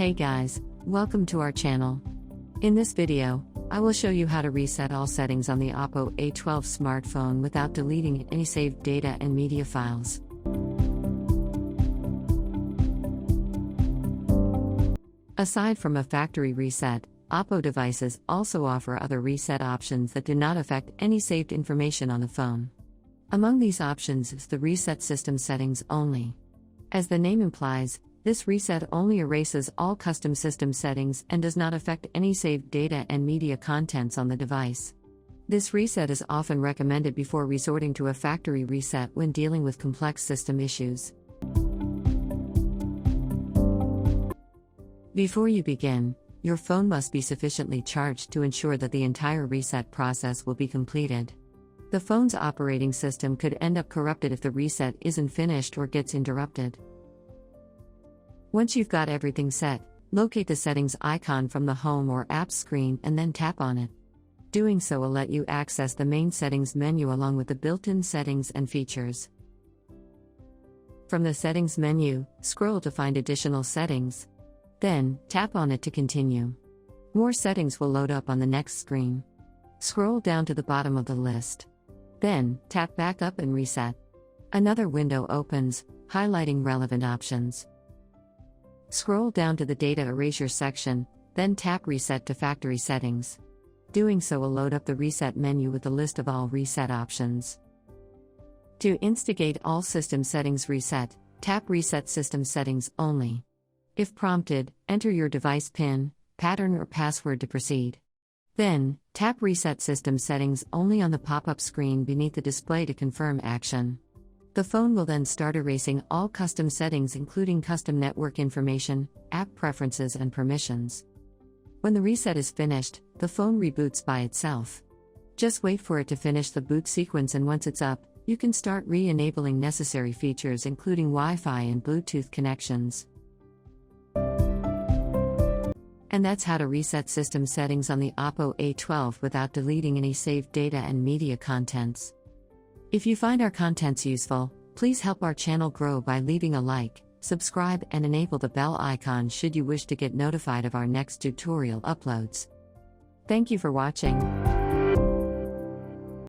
Hey guys, welcome to our channel. In this video, I will show you how to reset all settings on the OPPO A12 smartphone without deleting any saved data and media files. Aside from a factory reset, OPPO devices also offer other reset options that do not affect any saved information on the phone. Among these options is the Reset System Settings Only. As the name implies, this reset only erases all custom system settings and does not affect any saved data and media contents on the device. This reset is often recommended before resorting to a factory reset when dealing with complex system issues. Before you begin, your phone must be sufficiently charged to ensure that the entire reset process will be completed. The phone's operating system could end up corrupted if the reset isn't finished or gets interrupted. Once you've got everything set, locate the settings icon from the Home or Apps screen and then tap on it. Doing so will let you access the main settings menu along with the built-in settings and features. From the settings menu, scroll to find additional settings. Then, tap on it to continue. More settings will load up on the next screen. Scroll down to the bottom of the list. Then, tap back up and reset. Another window opens, highlighting relevant options. Scroll down to the Data Erasure section, then tap Reset to Factory Settings. Doing so will load up the reset menu with the list of all reset options. To instigate all system settings reset, tap Reset System Settings Only. If prompted, enter your device PIN, pattern or password to proceed. Then, tap Reset System Settings Only on the pop-up screen beneath the display to confirm action. The phone will then start erasing all custom settings including custom network information, app preferences and permissions. When the reset is finished, the phone reboots by itself. Just wait for it to finish the boot sequence, and once it's up, you can start re-enabling necessary features including Wi-Fi and Bluetooth connections. And that's how to reset system settings on the OPPO A12 without deleting any saved data and media contents. If you find our contents useful, please help our channel grow by leaving a like, subscribe and enable the bell icon should you wish to get notified of our next tutorial uploads. Thank you for watching.